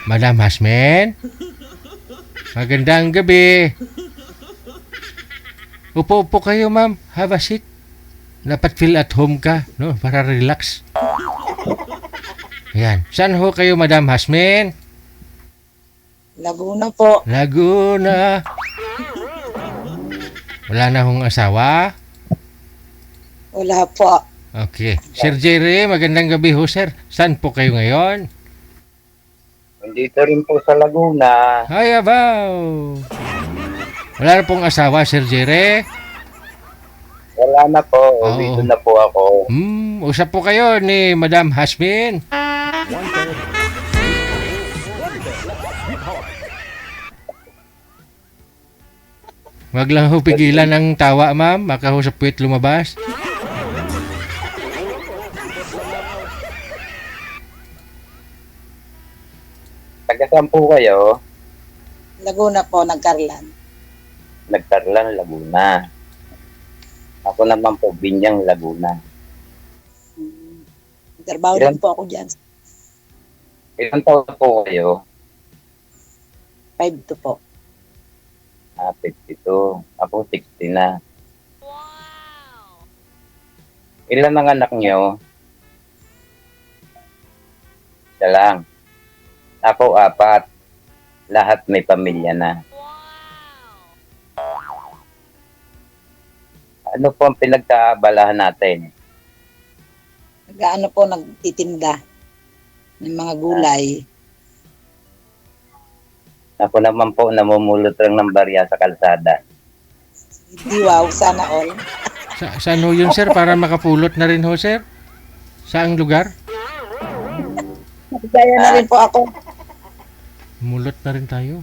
Madam Hasmin? Magandang gabi. Upo kayo, ma'am. Have a seat. Dapat feel at home ka, no? Para relax. Yan. Saan ho kayo, Madam Hasmin? Laguna po. Laguna. Wala na hong asawa? Wala po. Okay. Sir Jerry, magandang gabi ho, sir. Saan po kayo ngayon? Nandito rin po sa Laguna. Ay, abaw. Wala na pong asawa, Sir Jerry? Wala na po. Oo. Dito na po ako. Usap po kayo ni Madam Hasmin. Wag lang ho pigilan ang tawa, ma'am. Baka ho sa puwet lumabas. Taga saan po kayo? Laguna po, Nagkarlan. Nagkarlan, Laguna. Ako naman po, Binyang, Laguna. Trabaho Ilan? din po ako dyan. Ilang taon na po kayo? 5 to po. 52. Ako 60 na. Ilan ang anak nyo? Isa lang. Ako 4. Lahat may pamilya na. Ano po ang pinagkaabalahan natin? Nag-ano po, nagtitinda ng mga gulay. Ako naman po, namumulot lang ng barya sa kalsada. Hindi wow, sana all. Saan ho yun, sir? Para makapulot na rin ho, sir? Saang lugar? Nagkaya na rin po ako. Mulot na rin tayo.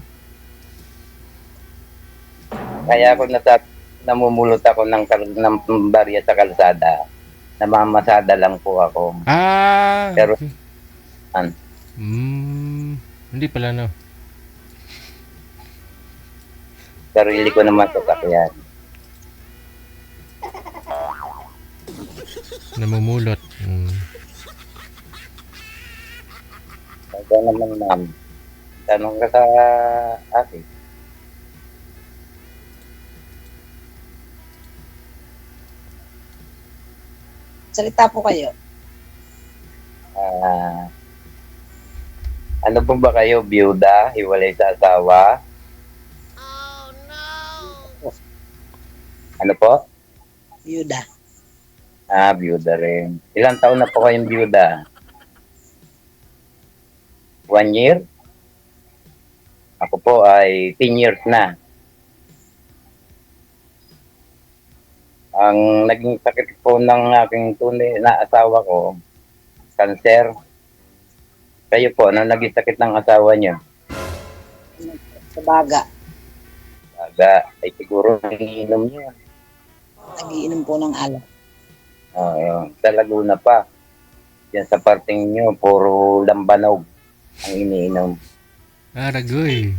Kaya ako namumulot ako ng barya sa kalsada. Namamasada lang po ako. Ah! Pero- Okay. An? Hindi pala, no? Sarili ko naman sasakyan. Namumulot. Kaya naman, ma'am. Tanong ka sa akin. Salita po kayo. Ano po ba kayo? Biyuda? Hiwalay sa asawa? Ano po? Yuda. Biyuda rin. Ilang taon na po kayong biyuda? 1 year? Ako po ay 10 years na. Ang naging sakit po ng aking tunay na asawa ko, cancer. Kayo po, ano naging sakit ng asawa niyo? Sa baga. Ay siguro nangiinom niya. Nagiinom po ng alak. Sa Laguna pa. Yan sa parting niyo, puro lambanog ang iniinom. Aragoy.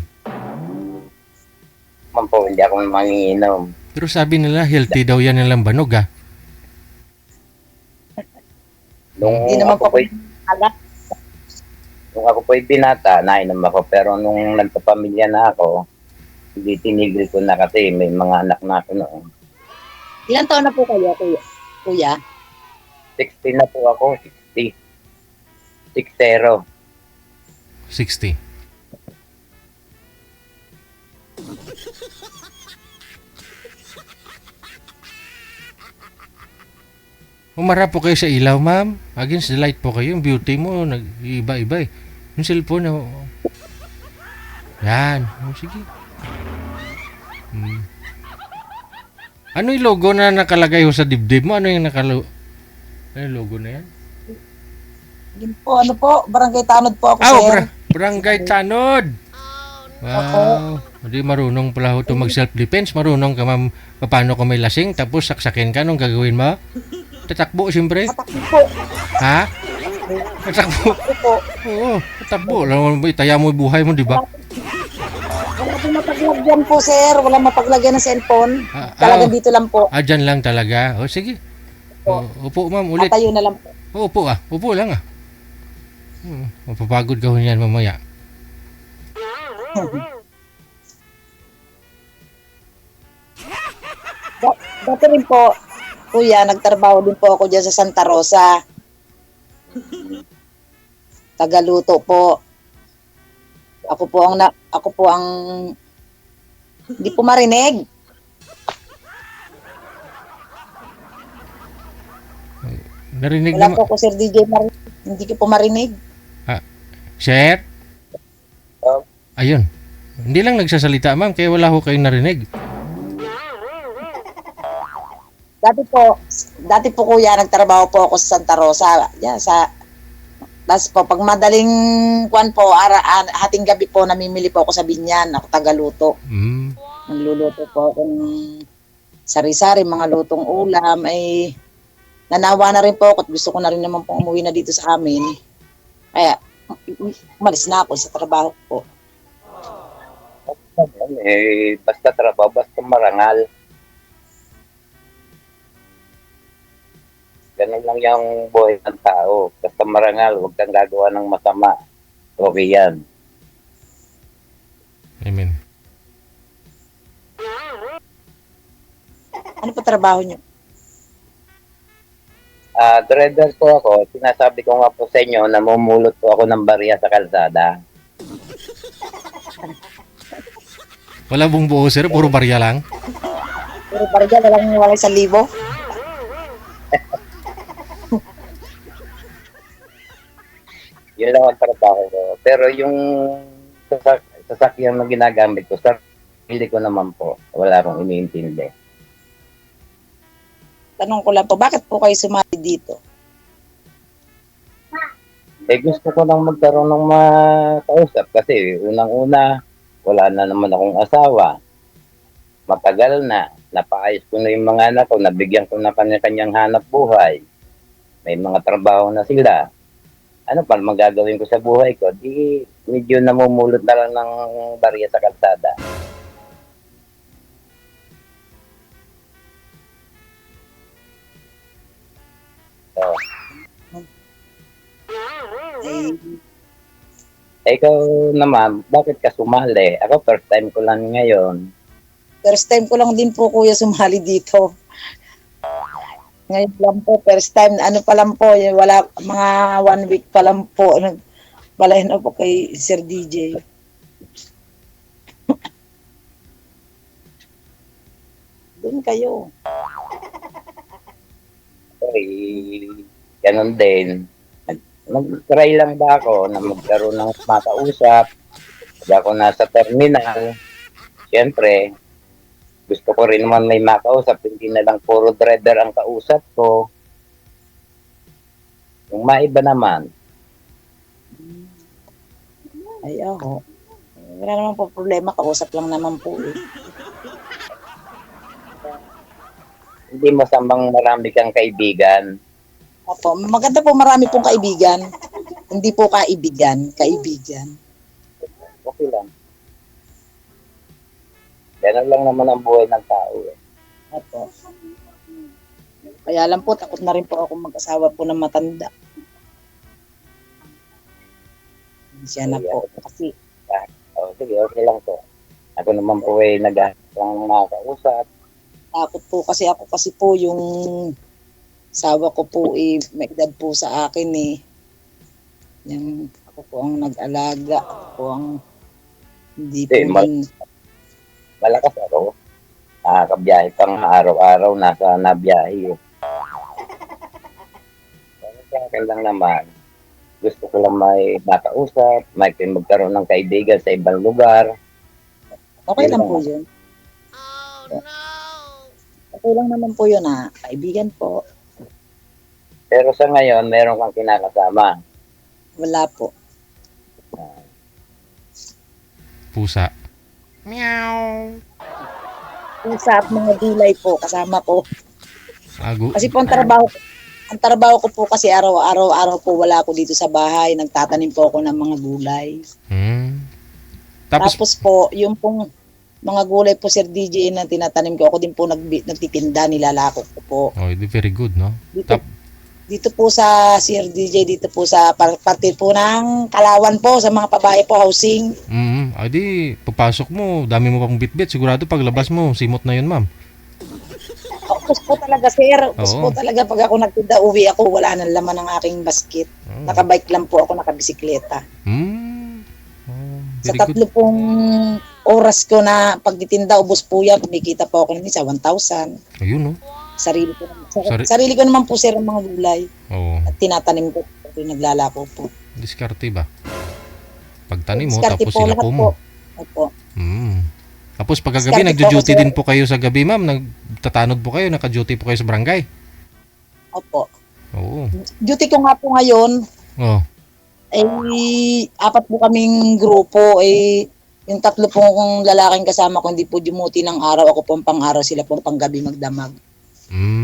Man po, hindi ako mangiinom. Pero sabi nila, healthy daw yan ng lambanog, ah. Hindi naman po alak. Nung ako po'y binata, nainom ako. Pero nung nagpapamilya na ako, hindi tinigil ko na kasi may mga anak na ako noon. Ilan taon na po kayo, kuya? 60 na po ako, 60. 60. 60. Umarap po kayo sa ilaw, ma'am. Against the light po kayo. Yung beauty mo, nag-iba-iba eh. Yung cellphone, yan. Sige. Ano yung logo na nakalagay ho sa dibdib mo? Ano yung ano yung logo na yan? Yun po, ano po, Barangay Tanod po ako, sir. Barangay Tanod. Wow. Hindi marunong pala ho ito mag-self-defense. Marunong ka, ma'am, paano kung may lasing, tapos saksakin ka, anong gagawin mo? Tatakbo, siyempre. Tatakbo po. Ha? Tatakbo. Opo. Oo, tatakbo. Alam mo, itaya mo yung buhay mo, di ba? Wala po mapaglagyan po, sir. Wala mapaglagyan ng cellphone. Talagang dito lang po. Dyan lang talaga. O, sige. Upo, ma'am, ulit. Tatayo na lang po. Upo Upo lang, Mapapagod ka ho niyan mamaya. Dati rin po, kuya, nagtrabaho din po ako dyan sa Santa Rosa. Tagaluto po. Ako po ang hindi po marinig. Narinig Wala naman. po ako, Sir DJ, hindi ko po marinig. Sir? Oh. Ayun. Hindi lang nagsasalita, ma'am, kaya wala ho kayong narinig. Dati po kuya, nagtrabaho po ako sa Santa Rosa. Yeah, tapos po, pag madaling hating gabi po, namimili po ako sa Binyan. Ako tagaluto. Mm. Nagluluto po ako ng sari-sari, mga lutong ulam. Ay, nanawa na rin po ako at gusto ko na rin naman pong umuwi na dito sa amin. Kaya, umalis na ako sa trabaho po. Basta trabaho, basta marangal. Ganun lang yung buhay ng tao. Basta marangal, huwag kang gagawa ng masama. Okay yan. Amen. Ano pa trabaho niyo? Dreader po ako. Sinasabi ko nga po sa inyo, namumulot po ako ng barya sa kalsada. Wala bong buo, sir. Puro barya lang. Pero parang na lang wala 1,000. Yun lang ang trabaho ko. Pero yung sasakyan na ginagamit ko, sarili ko naman po. Wala akong iniintindi. Tanong ko lang po, bakit po kayo sumali dito? Gusto ko lang magkaroon ng makausap kasi unang-una, wala na naman akong asawa. Matagal na. Napaayos ko na yung mga anak ko. Nabigyan ko na kanya-kanyang hanap buhay. May mga trabaho na sila. Ano pa magagawin ko sa buhay ko? Di medyo namumulot na lang ng barya sa kalsada. So, ikaw naman, bakit ka sumali? Ako first time ko lang ngayon. First time ko lang din po kuya sumali dito. Ngayon lang po, first time, ano pa lang po, wala, mga 1 week pa lang po, balahin na po kay Sir DJ. Doon kayo. Okay, ganun din. Nag-try lang ba ako na magkaroon ng makausap? Pag ako nasa terminal, siyempre, gusto ko rin naman may makausap, hindi na lang puro dreader ang kausap ko. Yung maiba naman, Ay, ako. Wala naman po problema, kausap lang naman po eh. hindi masamang marami kang kaibigan. Opo, maganda po marami pong kaibigan. Hindi po kaibigan, kaibigan. Okay lang. Ganun lang naman ang buhay ng tao. Opo. Kaya lang po, takot na rin po ako mag-asawa po ng matanda. Siya na po. Kasi, Sige, okay lang po. Ako naman po ay nag-aasang makakausap. takot po kasi ako kasi po yung asawa ko po eh, may edad po sa akin eh. Yung, ako po ang nag-alaga. Ako po ang hindi po din. Malakas ako. Nakakabiyahe pang araw-araw, nasa nabiyahe. Sa akin lang naman, gusto ko lang may makausap, may magkaroon ng kaibigan sa ibang lugar. Okay lang po yun. Okay lang naman po yun kaibigan po. Pero sa ngayon, meron kang kinakasama. Wala po. Pusa. Meow. Pusa at mga gulay po, kasama ko. Ago. Kasi po ang trabaho ko po kasi araw-araw po wala ako dito sa bahay. Nagtatanim po ako ng mga gulay. Tapos po, yung pong mga gulay po, Sir DJ, na tinatanim ko, ako din po nagtitinda, nilalako ko po. oh, very good, no? Dito, Dito po sa Sir DJ, dito po sa parte po ng Kalawan po, sa mga babae po, housing. Ay di, papasok mo, dami mo pang bitbit. Sigurado paglabas mo, simot na yun, ma'am. Upos po talaga, sir. Upos Oo. po talaga. Pag ako nagtinda, uwi ako, wala nang laman ng aking basket. Oo. Nakabike lang po ako, nakabisikleta. Sa Very good. 3 pong oras ko na pagtitinda, ubos po yan, kumikita po ako namin sa 1,000. Ayun, no? Sarili ko, Sari- sarili ko naman po, sir, ang mga gulay. Oo. At tinatanim ko, naglalako po. Diskarte ba? Pagtanim mo, Diskarte tapos po, silako lahat mo. po. Opo. Tapos pagkagabi, Diskarte po nagjo-duty kasi- din po kayo sa gabi, ma'am. Nagtatanod po kayo, naka-duty po kayo sa barangay. Opo. Oo. Duty ko nga po ngayon, Oh. 4 po kaming grupo, yung 3 pong lalaking kasama ko, hindi po dumuti ng araw, ako po ang pang-araw, sila po ang panggabi magdamag.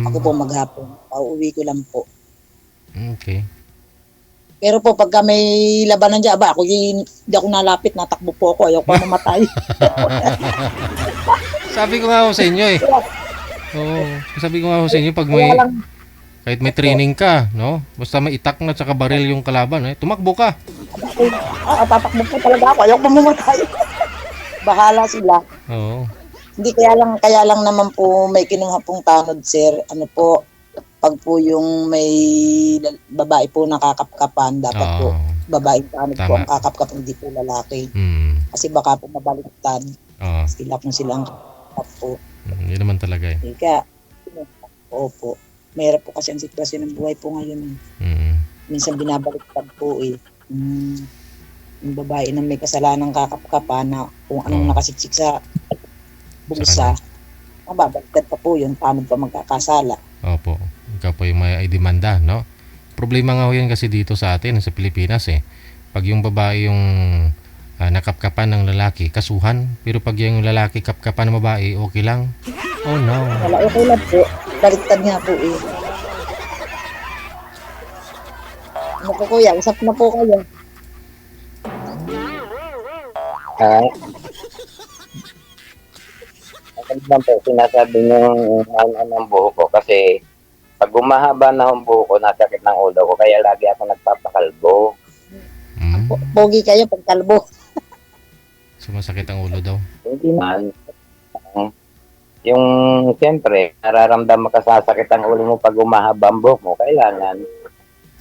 Ako po maghapon. Pauwi ko lang po. Okay. Pero po, pagka may labanan dyan, hindi ako nalapit, natakbo po ako, ayaw ko mamatay. Sabi ko nga ho sa inyo eh. Oo. Sabi ko nga ho sa inyo, pag may, Kaya lang, kahit may training ka, no? Basta may itak na tsaka baril yung kalaban, tumakbo ka. tatakbo po talaga ako, ayaw ko mamatay. Bahala sila. Oo. Hindi, kaya lang naman po may kinuha pong tanod, sir. Ano po, pag po yung may babae po nakakapkapan, dapat po babaeng tanod po Tama. ang kakapkap, hindi po lalaki. Kasi baka po mabaliktad. Oo. Sila silang kakapkap po. Yun naman talaga eh. Kaya, opo. Mahirap po kasi ang sitwasyon ng buhay po ngayon. Minsan binabaliktad po eh. Yung babae na may kasalanang kakapkapan na kung anong nakasiksik sa bulsa, mababaliktad pa po yun. Paano pa magkakasala? Opo. Ikaw po yung may demanda, no? Problema nga ho yan kasi dito sa atin, sa Pilipinas eh. Pag yung babae yung nakapkapan ng lalaki, kasuhan. Pero pag yung lalaki kapkapan ng babae, okay lang. Oh no. Wala, okay lang po. Baliktad nga po eh. Ano po kuya? Usap na po kayo. Ano lang po, sinasabi yung ng buho ko kasi pag gumahaba na ang buho ko, nasakit ng ulo ko, kaya lagi ako nagpapakalbo. Pogi kayo pag kalbo. Sumasakit ang ulo daw. Hindi man. Yung siyempre, nararamdaman ka sa sakit ang ulo mo pag gumahaba ang buhok mo, kailangan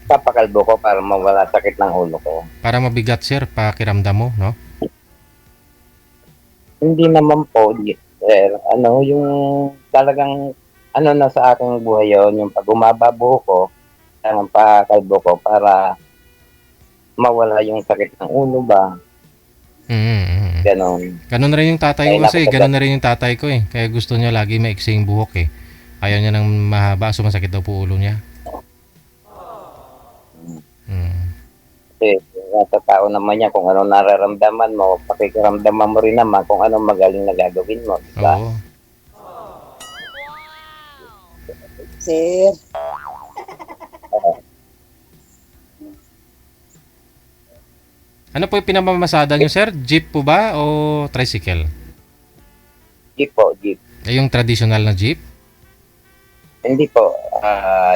papakalbo ko para mawala sakit ng ulo ko. Para mabigat sir, pakiramdam mo, no? Hindi naman po, sir. Yung talagang na sa aking buhay yun, yung pag gumaba buhok ko, kailangan pakalbo ko para mawala yung sakit ng ulo ba. Ganon. Ganon na rin yung tatay ko kasi, ganon na rin yung tatay ko eh. Kaya gusto niya lagi maiksing buhok eh. Ayaw niya ng mahaba, sumasakit daw po ulo niya. Kasi sa tao naman niya, kung ano nararamdaman mo, pakikiramdaman mo rin naman kung anong magaling na gagawin mo. Diba? Oo. Sir, Ano po yung pinamamasada niyo sir? Jeep po ba o tricycle? Jeep po, jeep. Yung traditional na jeep? Hindi po,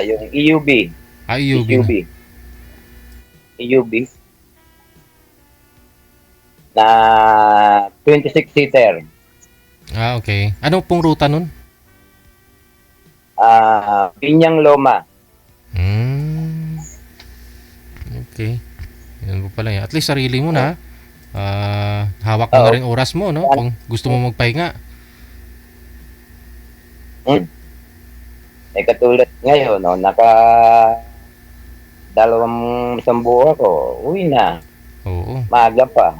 yung EUB. EUV. EUB. Na 26-seater. Okay. Ano pong ruta nun? Pinyang Loma. Okay. Yan po pala yan. At least sarili mo na. Hawak mo na rin oras mo, no? Kung gusto mo magpahinga. Katulad ngayon, no, dalawang isang buwan ako, uwi na. Oo. Maaga pa.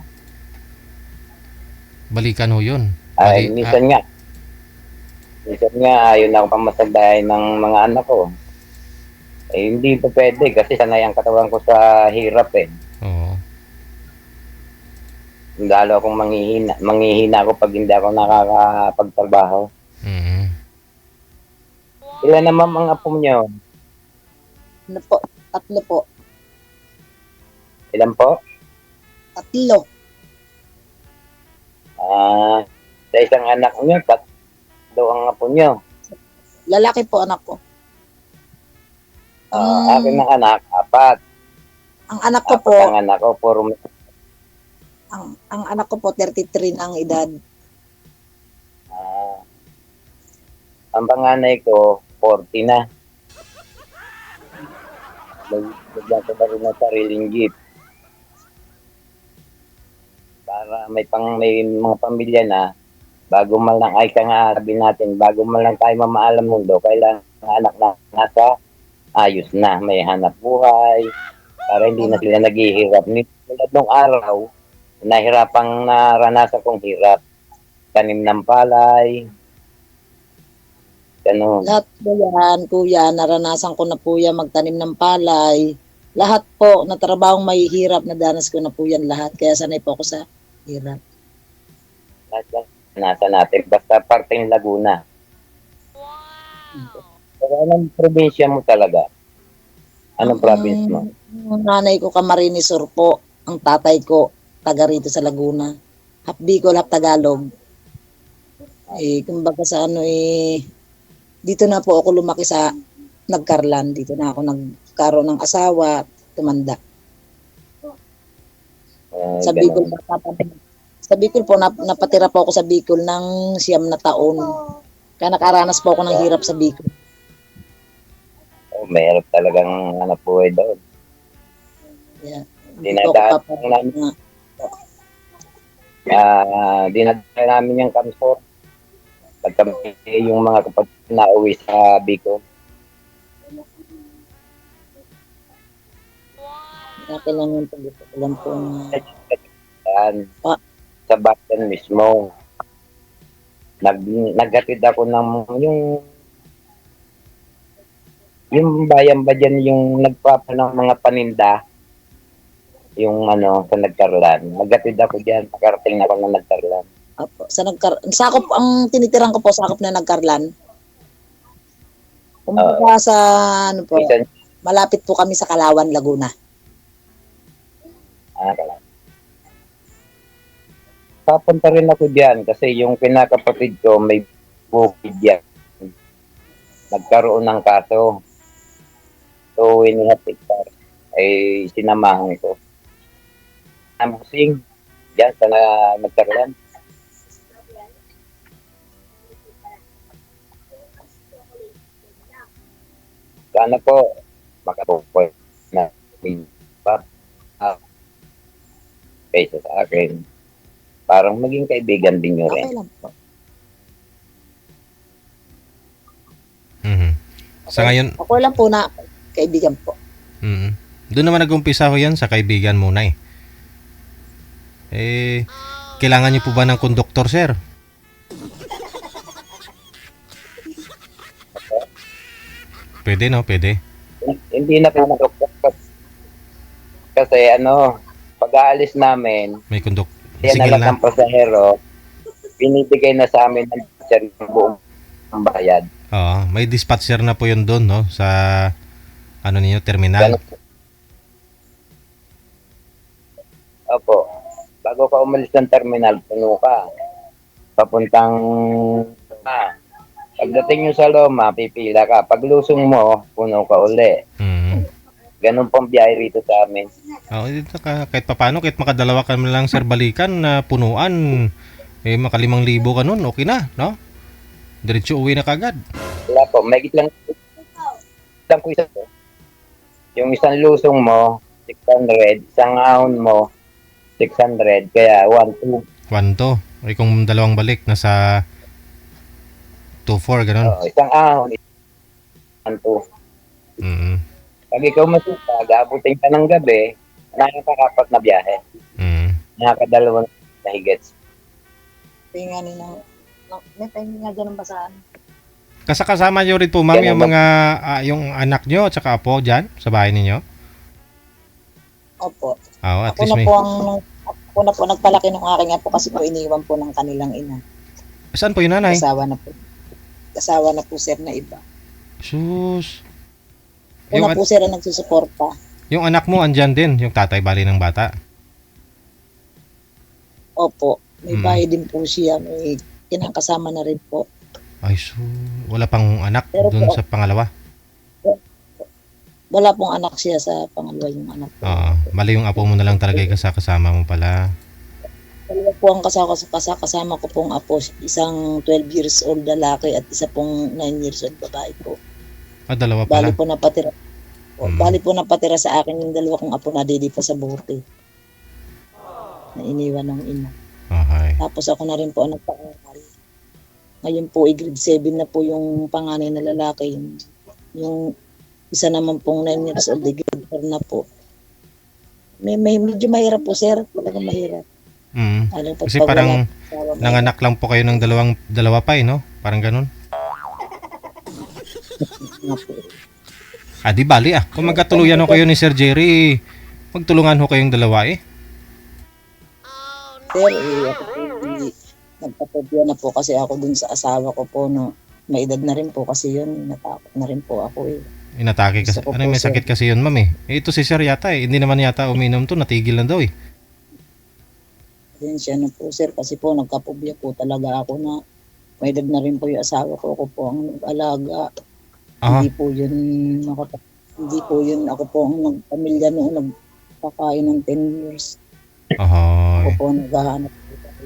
Balikan ho yun. Minsan nga, ayun ako pamasagayin ng mga anak ko. Hindi pa pwede kasi sanay ang katawan ko sa hirap eh. Oo. Lalo akong manghihina ako pag hindi ako nakakapagtrabaho. Ilan naman ang apo niyo? ano po? 3 po. Ilan po? 3. Sa isang anak niyo, 3 ang apo niyo. Lalaki po anak ko. Akin ng anak, 4. Ang anak ko 4 po, ang anak ko, puro ang anak ko po 33 na ang edad. ah, ang panganay ko, 40 na. Bigyan ko na rin ng sariling jeep. Para may mga pamilya na, bago man lang, ay ka nga sabi natin, bago man lang tayo mamaalam mundo, kailangan ng anak na nasa ayos na, may hanap buhay, para hindi na sila naghihirap. Tulad nung araw, nahirapang naranasan kong hirap. Tanim ng palay, ganun. Lahat po yan, kuya, naranasan ko na po yan magtanim ng palay. Lahat po na trabahong may hirap, nadanas ko na po yan lahat. Kaya sanay po ako sa hirap. Lahat yan, nasa natin, basta parteng Laguna. Pero anong probinsya mo talaga? Anong province mo? Ang nanay ko Camarines Sur po. Ang tatay ko, taga rito sa Laguna. Half Bicol, half Tagalog. Kumbaga sa dito na po ako lumaki sa Nagkarlan. Dito na ako nagkaroon ng asawa, tumanda. Sa Bicol, sa Bicol po, napatira po ako sa Bicol ng 9 na taon. Kaya nakaranas po ako ng hirap sa Bicol. Mayroon talagang hanap buhay doon. Yeah. Dinadaan namin, dinadaan namin yung Kamsor. Pagka yung mga kapatid na uwi sa Bicol. Dati lang yung pagkita ko lang po na Sa bayan mismo. Naghatid ako ng yung bayan ba dyan yung nagpapa ng mga paninda, yung sa Nagkarlan. Naghatid ako dyan, pakarating ako ng Nagkarlan. Apo, sakop ang tinitiran ko po, sakop na Nagkarlan. Kumbaga sa po, malapit po kami sa Kalawan, Laguna. Papunta rin ako dyan kasi yung kinakapatid ko may bukid dyan. Nagkaroon ng kaso. So, hectare ay sinamahan ko. Namusing dyan sa Nagkarlan. Sana po makapupoy na kaysa sa akin. Parang maging kaibigan din nyo rin. Okay lang po. Mhm. Sa ngayon, Ako lang po na kaibigan po. doon naman nag-umpisa ko yan sa kaibigan muna eh. Kailangan niyo po ba ng konduktor, sir? Pwede, no? Pwede. Hindi na po kasi pag-aalis namin, May konduktor. yan na Sige lang lang. ang pasahero, binibigay na sa amin ng teacher ng buong bayad. Oo, may dispatcher na po yun doon, no? Sa, ninyo, terminal. Ganun. Opo. Bago ka umalis ng terminal, puno ka. Papuntang pagdating nyo sa Loma, pipila ka. Paglusong mo, puno ka uli. Ganun pong biyahe rito sa amin. Oo, kahit papano, kahit makadalawa ka lang, sir, balikan na punuan, maka 5,000 ka nun, okay na, no? Diretso uwi na kagad. Wala po, may lang ko isa po. Yung isang lusong mo, 600, isang ahon mo, 600, kaya 1,200. 1 to. Kung dalawang balik, nasa 2,400, ganun. Isang ahon, 1,200. Pag ikaw masipag, abutin ka ng gabi, nakakakapat na biyahe. Nakakadalawang na higits. Tingnan nila. May tingin nga dyan ang basaan. Kasama nyo rin po, ma'am, yung mga, yung anak nyo at saka apo dyan, sa bahay ninyo? Opo. At Ako least na may... po ako na po nagpalaki ng aking apo kasi po iniwan po ng kanilang ina. Saan po yung nanay? Kasawa na po. Kasawa na po sir na iba. Sus. Una po sir ang nagsusuporta. Yung anak mo andyan din, yung tatay bali ng bata. Opo. May bahay din po siya. May kinakasama na rin po. Ay, wala pang anak Pero dun po, sa pangalawa? Wala pong anak siya sa pangalawa yung anak ko. Oo. Bali yung apo mo na lang talaga yung kasama mo pala. Dalawa po ang kasama ko pong apo, isang 12 years old lalaki at isa pong 9 years old babae po. Dalawa Bali pala. po napatira. Mm. Bali po napatira sa akin yung dalawa kong apo na didi pa sa bote. Na iniwan ng ina. Okay. Tapos ako na rin po ang nagpangaral. Ngayon po, grade 7 na po yung panganay na lalaki. Yung isa naman pong 9 years old, grade 4 na po. Medyo mahirap po, sir. Talagang mahirap. Alam, Kasi parang nanganak lang po kayo ng dalawa pa no? Parang ganun. Di bali Kung magkatuluyan ho kayo ni Sir Jerry, magtulungan ho kayong dalawa Sir, ako po, nagpapabya na po kasi ako dun sa asawa ko po, no. May edad na rin po kasi yun. Natakot na rin po ako Inatake kasi. Gusto ko Ano, po, may sir. sakit kasi yun, ma'am Ito si Sir yata Hindi naman yata uminom to, natigil na daw Pasensya na po, sir, kasi po nagkapubya po talaga ako na may edad na rin po yung asawa ko. Ako po ang nag-alaga. Aha. Hindi po yun. Ako po ang nagpamilya noon, nagpakain ng 10 years. Ako Ahoy. po naghahanap.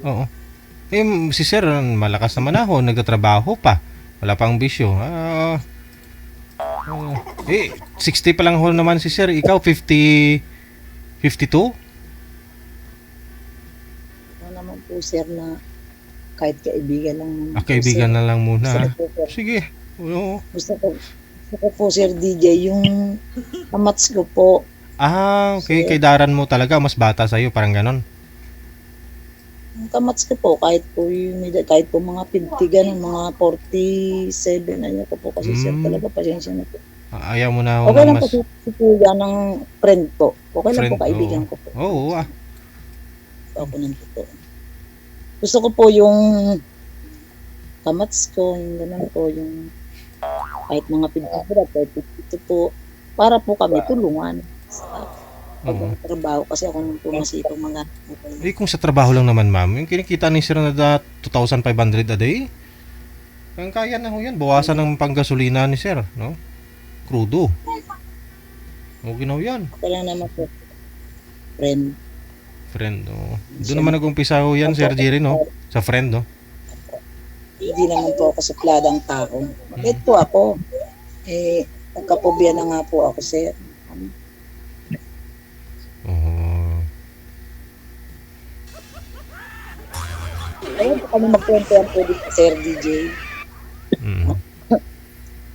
Oo. Si Sir, malakas naman nagtatrabaho pa. Wala pang bisyo. 60 pa lang ho naman si Sir. Ikaw, 52? Ano naman po, sir, na kahit kaibigan lang naman po, Kaibigan sir. na lang Gusto muna. ko po, Sige. Oo. gusto ko po, sir DJ, yung kamats ko po. Okay. Kay Daran mo talaga. Mas bata sa'yo. Parang ganon. Yung kamats ko po, kahit po mga 50 ganun, mga 47 na niya ko po kasi sir, talaga pasensya na po. Ayaw mo na ho Okay ng lang po mas... si kuya ng friend po. Okay lang Friend, po, kaibigan oo. ko po. Oo. Ako nandito. Gusto ko po yung kamats ko, yung ganun po, yung kahit mga 50 kahit 52 po, para po kami tulungan sa pagtrabaho kasi ako nung pumasipang mga Kung sa trabaho lang naman, ma'am, yung kinikita ni Sir na 2,500 a day, kaya na ho yan. Bawasan ng panggasolina ni Sir, no? Crudo. Okay na ho yan. okay lang naman po. Friend, no? Doon naman nag-umpisa ho yan, Sir Jerry, no? Sa friend, no? Hindi naman po ako supladang tao. Bakit po ako? Nagkapobya na nga po ako, sir. Oo. Ayun po kami magkwentuhan po dito, sir DJ.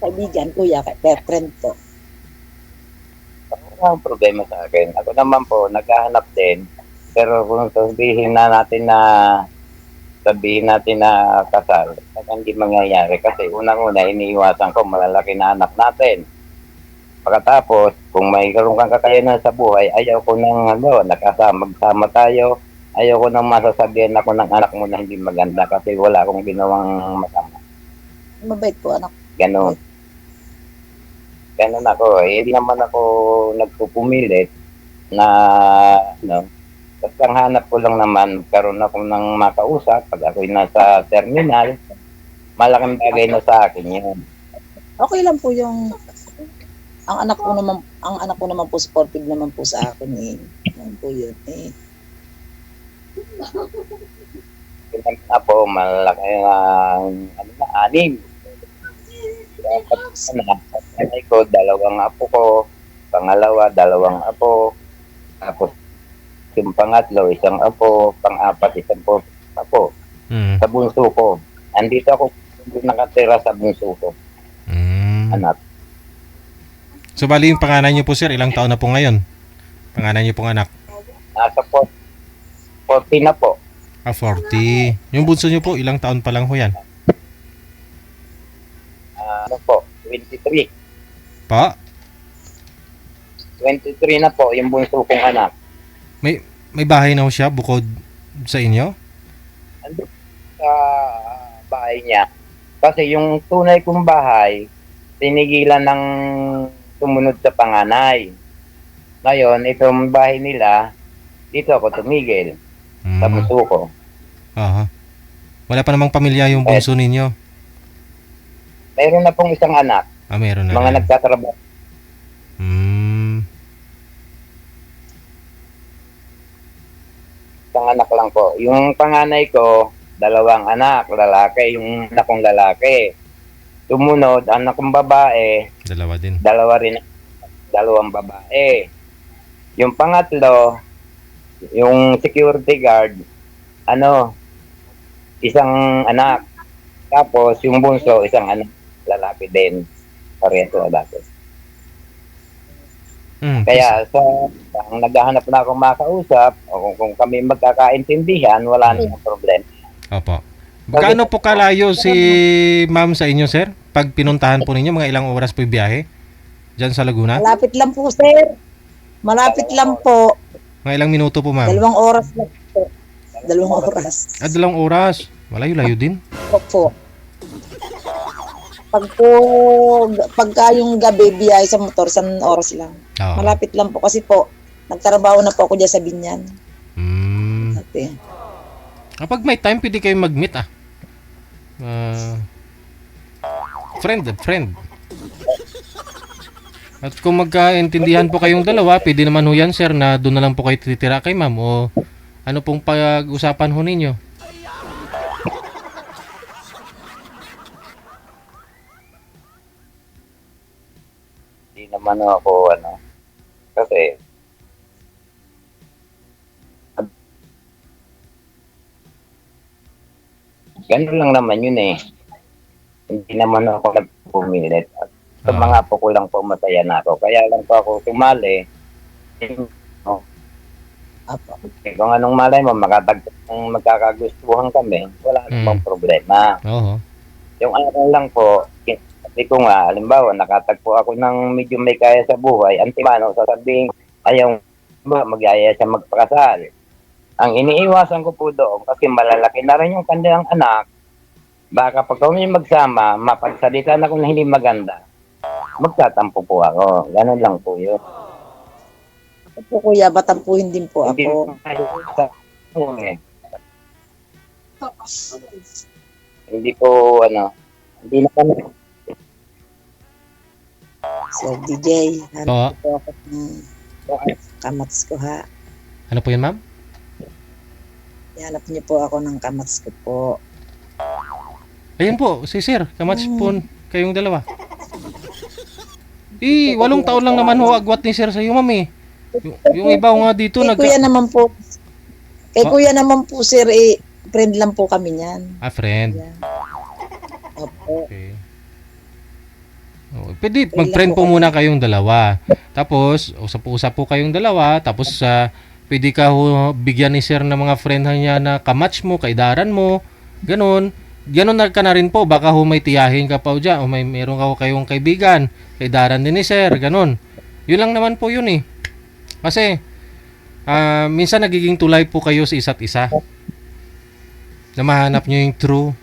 Kaibigan, kuya, friend po. Wala ang problema sa akin. Ako naman po, naghahanap din. Pero kung sabihin natin na kasal, hindi mangyayari. Kasi unang-una, iniiwasan ko malalaki na anak natin. Pagkatapos, kung may karoon kang kakayanan sa buhay, ayaw ko magsama tayo. Ayaw ko nang masasabihan ako ng anak mo na hindi maganda kasi wala akong ginawang masama. Mabait po, anak. Ganon ako. Hindi naman ako nagpupumilit na, basta ang hanap ko lang naman, karoon ako ng makausap pag ako'y nasa terminal, malaking bagay na sa akin yun. Okay lang po yung ang anak ko naman po supportive naman po sa akin Yan po yun Yun na po, malaki anim. Panay ko, 2 apo ko. Pangalawa, 2 apo. Tapos, yung pangatlo, 1 apo. Pang-apat, 1 apo. Sa bunso ko. Andito ako nakatira sa bunso ko. Anak. So, bali yung panganay niyo po, Sir, ilang taon na po ngayon? Panganay niyo pong anak? Nasa 40 na po. 40. Yung bunso niyo po, ilang taon pa lang ho yan? 23. Pa? 23 na po, yung bunso kong anak. May bahay na ho siya bukod sa inyo? Ando sa bahay niya. Kasi yung tunay kong bahay, tinigilan ng sumunod sa panganay. Ngayon, itong bahay nila, dito ako tumigil. Sa bunso ko. Aha. Wala pa namang pamilya yung bunso ninyo? Mayroon na pong isang anak. Meron na Mga rin. nagtatrabaho. isang anak lang po. Yung panganay ko, 2 anak, lalaki. Yung anak kong lalaki. Sumunod, anak kong babae, Dalawa din. 2 rin, 2 babae. Yung pangatlo, yung security guard, isang anak. Tapos yung bunso, isang anak, lalaki din. Parehas lalaki. Kaya ang naghahanap na akong makausap, o kung kami magkakaintindihan, wala namang problema. Opo. Gaano po kalayo si ma'am sa inyo, sir? Pag pinuntahan po ninyo, mga ilang oras po yung biyahe? Diyan sa Laguna? Malapit lang po, sir. Malapit lang po. Mga ilang minuto po, ma'am? 2 oras lang po. 2 oras. 2 oras. Malayo-layo din. Opo. Pagka yung gabi biyahe sa motor, 1 oras lang. Oo. Malapit lang po kasi po, nagtrabaho na po ako dyan sa Binyan. Ate. Kapag may time, pwede kayo mag-meet friend. At kung magkaintindihan po kayong dalawa, pwede naman ho yan, sir, na doon na lang po kayo titira kay ma'am o ano pong pag-usapan ho ninyo? Hindi naman ako, kasi ganun lang naman yun eh. Hindi naman ako nagpumilit. At sa mga apo ko lang po masaya na ako. Kaya lang po ako sumali. Apo. Kung anong malay mo, magkakagustuhan kami, wala namang problema. Oo. Yung lang po, sabi ko nga, halimbawa, nakatagpo ako ng medyo may kaya sa buhay, antimano, sasabihin, ayaw magyaya siya magpakasal. Ang iniiwasan ko po doon, kasi malalaki na rin yung kanilang anak, baka pag kami magsama, mapagsalita na kung hindi maganda, magtatampo po ako. Ganun lang po yun. Ako po, kuya, batampuhin din po Hindi ako. Hindi po, hindi na kami. Sir DJ, hanap Oo. po ako ng kamats ko, ha. Ano po yun, ma'am? Hanap niyo po ako ng kamats ko po. Ayan po, si sir. Kamatch po kayong dalawa. 8 taon lang naman ho agwat ni sir sa iyo, ma'am eh. Yung iba nga dito Kay kuya naman po. Kay kuya naman po, sir, friend lang po kami niyan. friend. Yan. Opo. Okay. Pwede, mag-friend po muna kayong dalawa. Tapos, usap-usap po kayong dalawa. Tapos, pwede ka ho bigyan ni sir ng mga friend niya na kamatch mo, kaidaran mo. Ganon. Ganon na ka na rin po. Baka ho may tiyahin ka pa o dyan. O meron ka ho kayong kaibigan. Kaidaran din ni sir. Ganon. Yun lang naman po yun eh. Kasi, minsan nagiging tulay po kayo sa isa't isa. Na mahanap nyo yung true.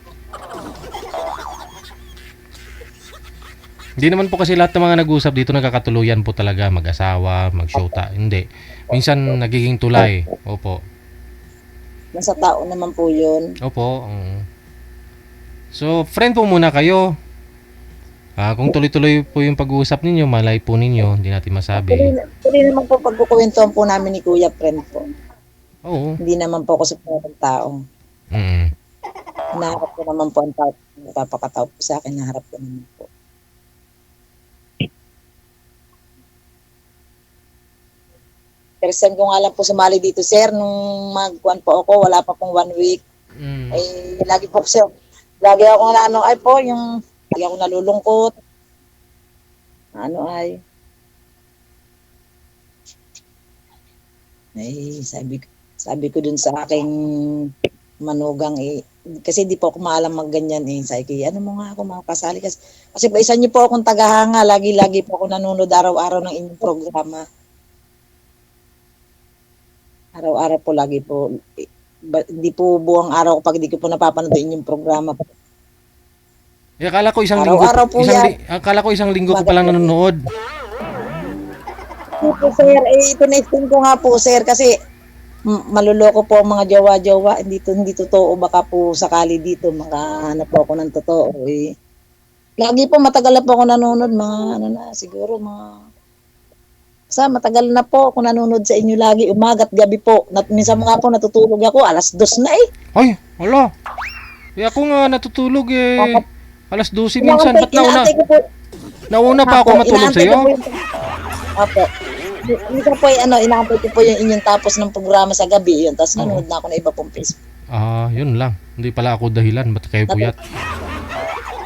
Hindi naman po kasi lahat ng mga nag-uusap dito nagkakatuluyan po talaga, mag-asawa, mag-shota. Hindi. Minsan nagiging tulay. Opo. Nasa tao naman po yun. Opo. So, friend po muna kayo. Kung tuloy-tuloy po yung pag-uusap ninyo, malay po ninyo, hindi natin masabi. Tuloy naman po pagkukuwentuhan po namin ni kuya, friend po. Oo. Hindi naman po ako sa mga tao. Hinaharap ko naman po ang tao. Napapakatao po sa akin, naharap ko naman po. First time ko nga lang po sumali dito, sir, nung magkuhan po ako, wala pa pong 1 week. Lagi po sir, lagi ako na lagi ako nalulungkot. Sabi ko dun sa aking manugang kasi di po ako maalam magganyan sabi ko, mo nga ako makasali kasi ba isa niyo po akong tagahanga, lagi po ako nanonood araw-araw ng inyong programa. Araw-araw po, lagi po. Hindi po buong araw pag di ko po napapanood yung programa. Akala ko isang Araw-araw po akala ko isang linggo ko palang nanonood. Po, sir, ipinextend ko nga po, sir, kasi maluloko po ang mga jowa-jowa. Hindi totoo. Baka po sakali dito, makahanap po ako ng totoo. Lagi po, matagal na po ako nanonood. Siguro mga Sa matagal na po ako nanonood sa inyo lagi, umaga't gabi po. Minsan mga po natutulog ako, 2:00 na eh. Ay, wala. Eh ako nga natutulog eh. Alas 12 minsan. Ba't Inaantay ko po. nauna pa ako Apo, matulog inaantay ko sa'yo? po yung- Apo. Minsan po inaantay ko po yung inyong tapos ng programa sa gabi yun. Tapos nanonood na ako ng iba pong Facebook. Ah, yun lang. Hindi pala ako dahilan. Ba't kayo puyat?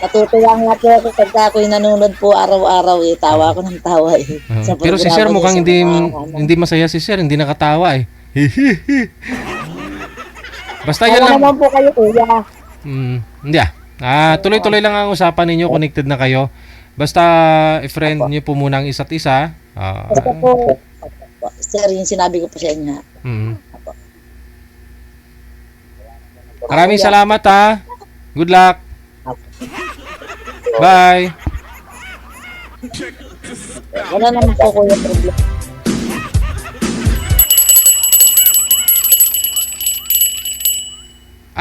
Natutuwa nga po ako pagka ako'y nanonood po araw-araw eh. Tawa ako ng tawa eh. Sa Pero si programa Sir niya, mukhang sa hindi mga- hindi masaya si Sir. Hindi nakatawa eh. Basta yan Tawa lang. naman po kayo kuya. Hindi ah. Tuloy-tuloy lang ang usapan ninyo. Connected na kayo. Basta i-friend niyo po muna ang isa't isa. Basta po, sir, yung sinabi ko po sa inyo. Mm. Maraming salamat ha. Good luck. Bye. Wala naman po kuya problem.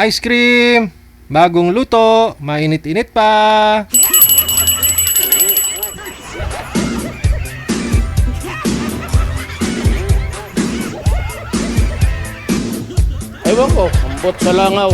Ice cream. Bagong luto. Mainit-init pa. Ewan ko, ambot sa langaw.